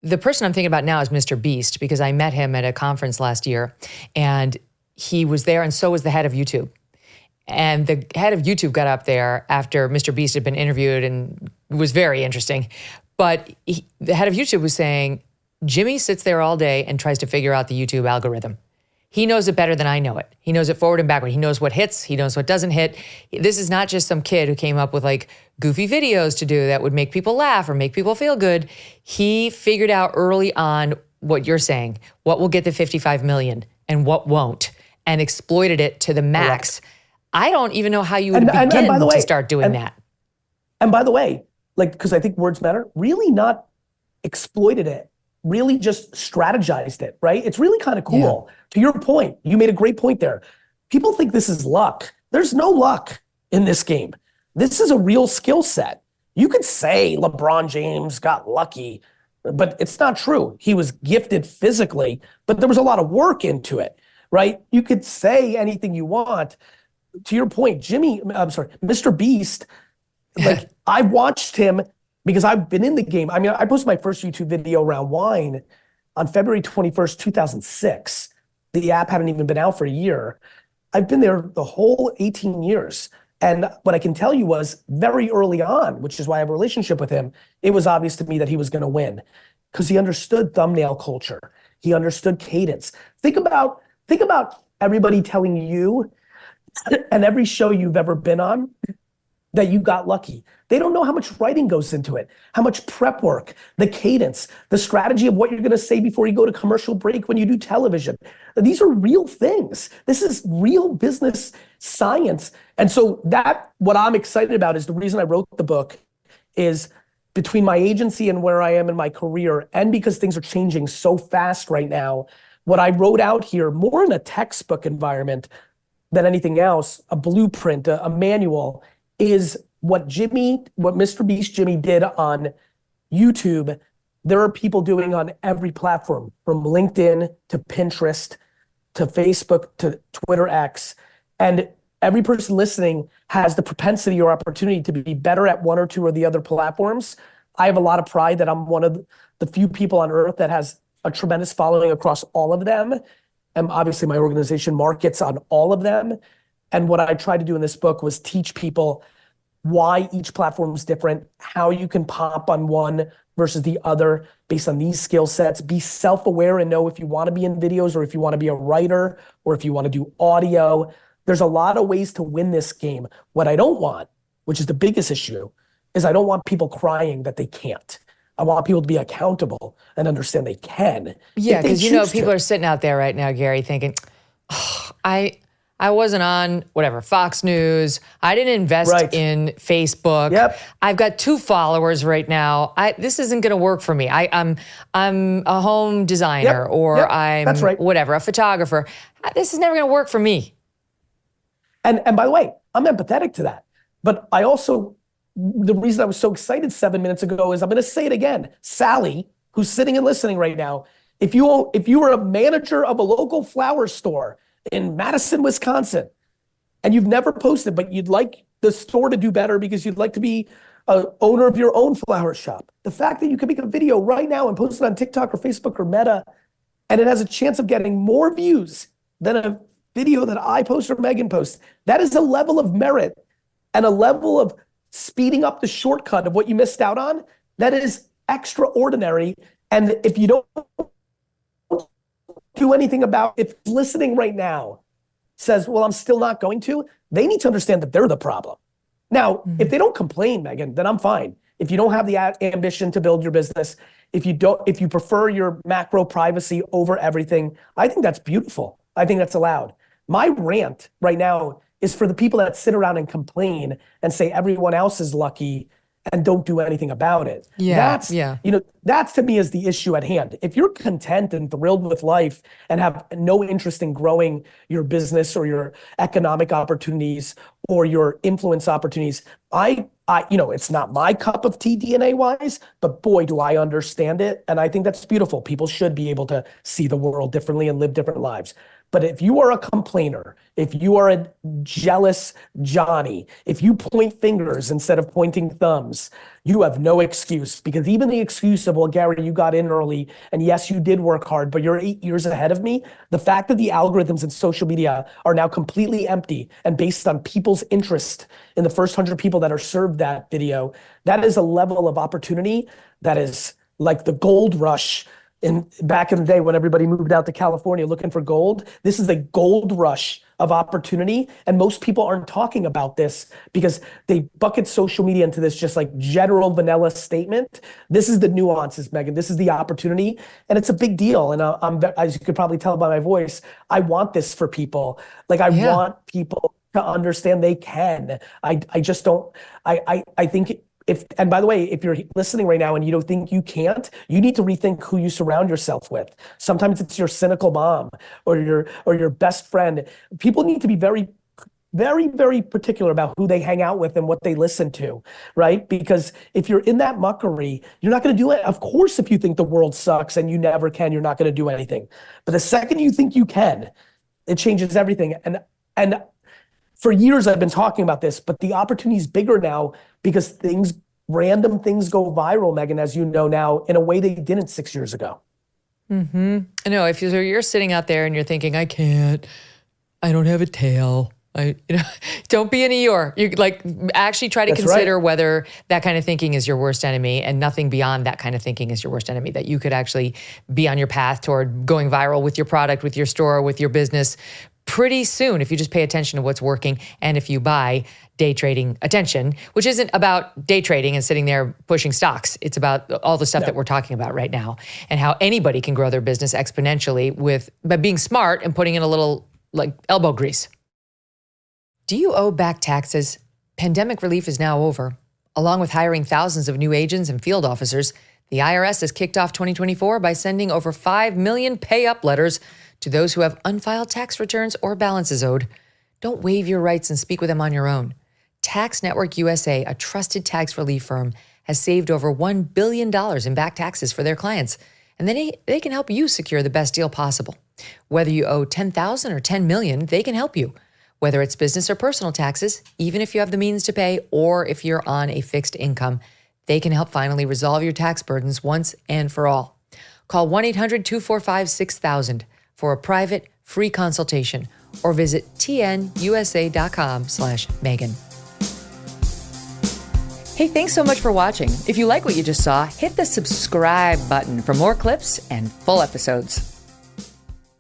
The person I'm thinking about now is MrBeast, because I met him at a conference last year, and he was there, and so was the head of YouTube. And the head of YouTube got up there after MrBeast had been interviewed, and it was very interesting. But the head of YouTube was saying, Jimmy sits there all day and tries to figure out the YouTube algorithm. He knows it better than I know it. He knows it forward and backward. He knows what hits. He knows what doesn't hit. This is not just some kid who came up with like goofy videos to do that would make people laugh or make people feel good. He figured out early on what you're saying, what will get the 55 million and what won't, and exploited it to the max. Correct. I don't even know how you would begin to start doing that. And by the way, like, because I think words matter, really not exploited it, really just strategized it, right? It's really kind of cool. Yeah. To your point, you made a great point there. People think this is luck. There's no luck in this game. This is a real skill set. You could say LeBron James got lucky, but it's not true. He was gifted physically, but there was a lot of work into it, right? You could say anything you want. To your point, MrBeast, like I watched him because I've been in the game. I mean, I posted my first YouTube video around wine on February 21st, 2006. The app hadn't even been out for a year. I've been there the whole 18 years. And what I can tell you was very early on, which is why I have a relationship with him, it was obvious to me that he was gonna win because he understood thumbnail culture. He understood cadence. Think about everybody telling you and every show you've ever been on that you got lucky. They don't know how much writing goes into it, how much prep work, the cadence, the strategy of what you're gonna say before you go to commercial break when you do television. These are real things. This is real business science. And so what I'm excited about is the reason I wrote the book is between my agency and where I am in my career, and because things are changing so fast right now, what I wrote out here, more in a textbook environment than anything else, a blueprint, a manual, is what MrBeast Jimmy did on YouTube. There are people doing on every platform, from LinkedIn to Pinterest to Facebook to Twitter X. And every person listening has the propensity or opportunity to be better at one or two or the other platforms. I have a lot of pride that I'm one of the few people on earth that has a tremendous following across all of them. And obviously my organization markets on all of them. And what I tried to do in this book was teach people why each platform is different, how you can pop on one versus the other based on these skill sets. Be self-aware and know if you want to be in videos or if you want to be a writer or if you want to do audio. There's a lot of ways to win this game. What I don't want, which is the biggest issue, is I don't want people crying that they can't. I want people to be accountable and understand they can. Yeah, because people are sitting out there right now, Gary, thinking, oh, I wasn't on whatever, Fox News. I didn't invest in Facebook. Yep. I've got 2 followers right now. This isn't gonna work for me. I'm a home designer or I'm whatever, a photographer. This is never gonna work for me. And by the way, I'm empathetic to that. But I also, the reason I was so excited 7 minutes ago is I'm gonna say it again. Sally, who's sitting and listening right now, if you were a manager of a local flower store in Madison, Wisconsin, and you've never posted, but you'd like the store to do better because you'd like to be an owner of your own flower shop. The fact that you can make a video right now and post it on TikTok or Facebook or Meta, and it has a chance of getting more views than a video that I post or Megyn posts, that is a level of merit and a level of speeding up the shortcut of what you missed out on that is extraordinary. And if you don't do anything about, if listening right now says, well, I'm still not going to, they need to understand that they're the problem. Now, if they don't complain, Megyn, then I'm fine. If you don't have the ambition to build your business, if you prefer your macro privacy over everything, I think that's beautiful. I think that's allowed. My rant right now is for the people that sit around and complain and say everyone else is lucky and don't do anything about it. That's to me is the issue at hand. If you're content and thrilled with life and have no interest in growing your business or your economic opportunities or your influence opportunities, it's not my cup of tea DNA wise, but boy, do I understand it. And I think that's beautiful. People should be able to see the world differently and live different lives. But if you are a complainer, if you are a jealous Johnny, if you point fingers instead of pointing thumbs, you have no excuse. Because even the excuse of, well, Gary, you got in early, and yes, you did work hard, but you're 8 years ahead of me. The fact that the algorithms in social media are now completely empty and based on people's interest in the first 100 people that are served that video, that is a level of opportunity that is like the gold rush back in the day when everybody moved out to California looking for gold. This is a gold rush of opportunity, and most people aren't talking about this because they bucket social media into this just like general vanilla statement. This is the nuances, Megyn. This is the opportunity, and it's a big deal. And as you could probably tell by my voice, I want this for people. Like I want people to understand they can. I just don't. I think. And by the way, if you're listening right now and you don't think you can't, you need to rethink who you surround yourself with. Sometimes it's your cynical mom or your best friend. People need to be very, very, very particular about who they hang out with and what they listen to, right? Because if you're in that muckery, you're not going to do it. Of course, if you think the world sucks and you never can, you're not going to do anything. But the second you think you can, it changes everything. And for years I've been talking about this, but the opportunity is bigger now because random things go viral, Megyn, as you know now, in a way they didn't 6 years ago. I know. If you're sitting out there and you're thinking, I can't, I don't have a tail. Don't be an Eeyore. You actually try to consider whether that kind of thinking is your worst enemy, and nothing beyond that kind of thinking is your worst enemy. That you could actually be on your path toward going viral with your product, with your store, with your business pretty soon if you just pay attention to what's working and if you buy day trading attention, which isn't about day trading and sitting there pushing stocks. It's about all the stuff that we're talking about right now and how anybody can grow their business exponentially by being smart and putting in a little elbow grease. Do you owe back taxes? Pandemic relief is now over. Along with hiring thousands of new agents and field officers, the IRS has kicked off 2024 by sending over 5 million pay-up letters to those who have unfiled tax returns or balances owed. Don't waive your rights and speak with them on your own. Tax Network USA, a trusted tax relief firm, has saved over $1 billion in back taxes for their clients, and they can help you secure the best deal possible. Whether you owe $10,000 or $10 million, they can help you. Whether it's business or personal taxes, even if you have the means to pay or if you're on a fixed income, they can help finally resolve your tax burdens once and for all. Call 1-800-245-6000 for a private, free consultation or visit tnusa.com/Megyn. Hey, thanks so much for watching. If you like what you just saw, hit the subscribe button for more clips and full episodes.